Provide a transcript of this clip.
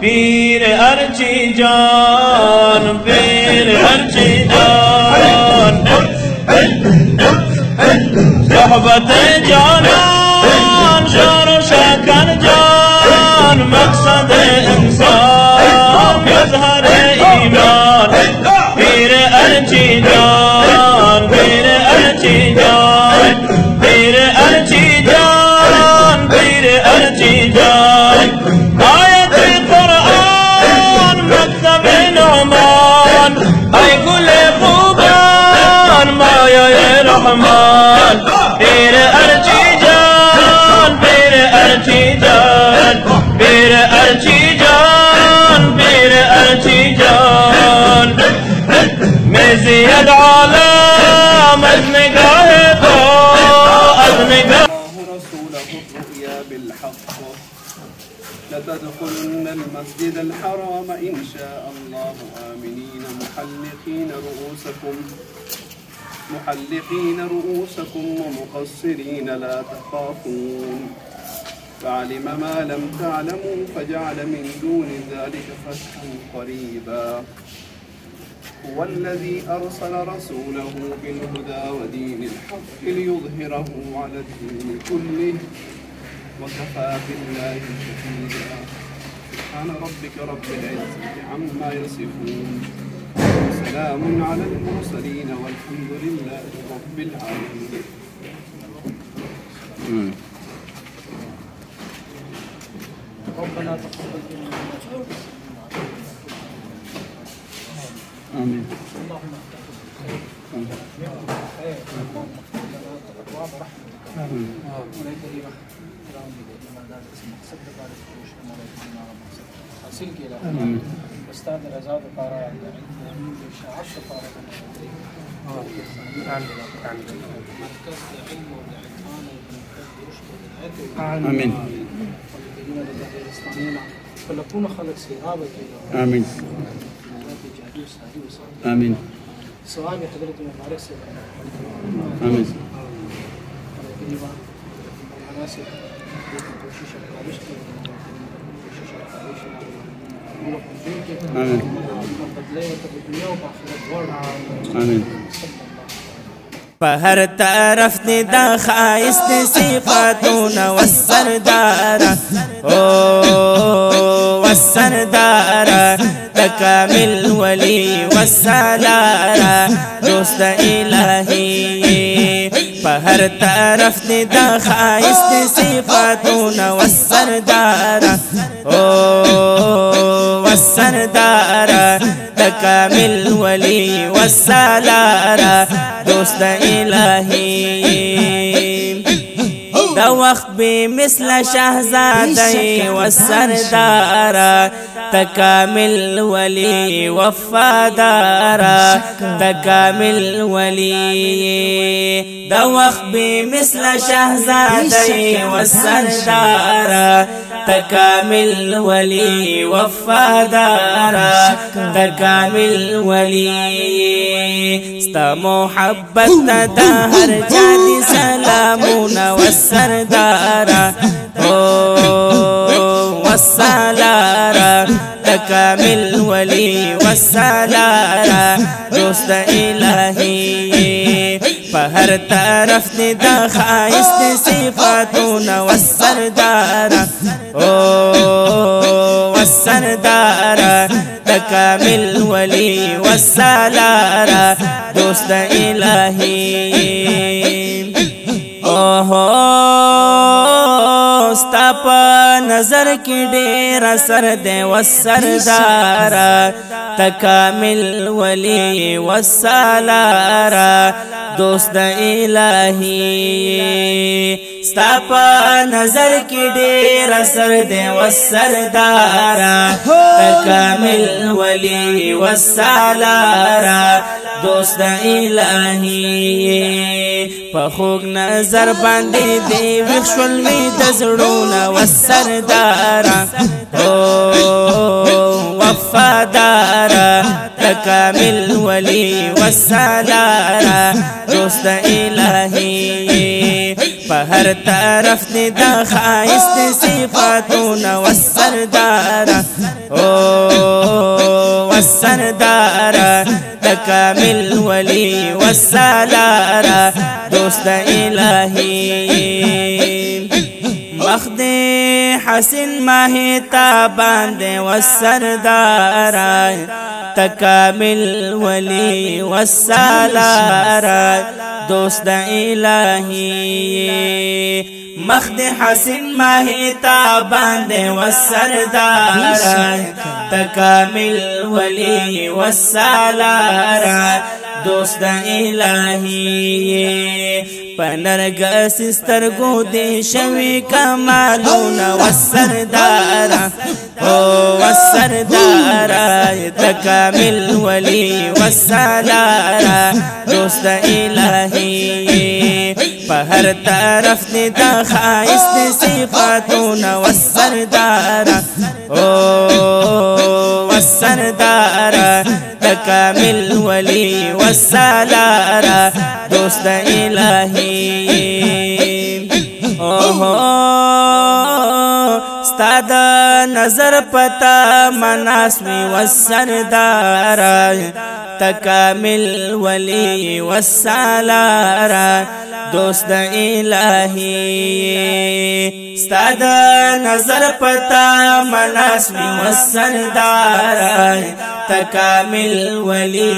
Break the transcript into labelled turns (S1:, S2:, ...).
S1: پیر ارچی جان پیر ارچی جان صحبت جانان شور و شکر جان مقصد انسان مظهر ایمان پیر ارچی جان پیر ارچی جان پیر ارچی جان پیر ارچی جان آیت قرآن مکتب نعمان ای گل خوبان مایه رحمان پیر ارچی جان پیر ارچی جان پیر ارچی جان پیر ارچی جان میزی العالم از نگاه تو از نگاه
S2: رسوله الرؤيا بالحق لتدخلن المسجد الحرام إن شاء الله آمنين محلقين رؤوسكم ومقصرين لا تخافون فعلم ما لم تعلموا فجعل من دون ذلك فتحا قريبا هو الذي أرسل رسوله بالهدى ودين الحق ليظهره على الدين كله وكفى بالله شهيدا سبحان ربك رب العزة عما يصفون وسلام على المرسلين والحمد لله رب العالمين. ربنا تقبل منا آمين. اللهم حاصل کړه استاد رضا د پاره د شعار لپاره مرکز د علم او عرفان او مرکز د رشد او هدایت امين فلكون خلق سيرابه امين امين ثواب حضرت مبارك سے امين آمين.
S1: فهر طرف دي دا خايست صفاتون والسردار والسردار تكامل ولي والسلار دوست إلهي فهر طرف دي دا خايست صفاتون والسردار والسردار تكامل ولي والسلار دوست إلهي دا وقت بمثل شهزادي والسردار تكامل ولي وفادار تكامل ولي دا وقت بمثل شهزادي والسردار تكامل ولي وفادار تكامل ولي ستا محبت دهر جاني سلامون والسردار والسلار تكامل ولي والسلار دوست إلهي فهر طرف دي دا خايست صفاتون والسردار والسردار تكامل ولي والسلار دوست إلهي ستا پا نظر کی ډیر سر دے والسردار تکامل ولی والسالار دوست الہی ستا پا نظر کی ډیر سر دے والسردار تکامل ولی والسالار دوست الہی پخوک نظر باندې دی وښول می د زړونو والسردار وفادار تکامل ولی والسالار دوست الہی په هر طرف دې د ښایست صفاتونه والسردار والسردار د کامل ولی والسالار دوست الهی مخد حسن ماهتا باندې والسردار تکامل ولی والسالار دوست الهی مخد حسن ماهتا باندې والسردار تکامل ولی والسالار دوست الهی پنرګس سترګو دې شوي کمالونه والسردار والسردار تکامل ولی والسالار دوست الهی په هر طرف دې د ښایست صفاتونه والسردار والسردار تکامل ولی والسالار دوست الهی ستاد نظر پتا مناسمی والسردار تکامل ولی والسالار دوست الهی ستاد نظر پتا مناسمی والسردار تکامل ولی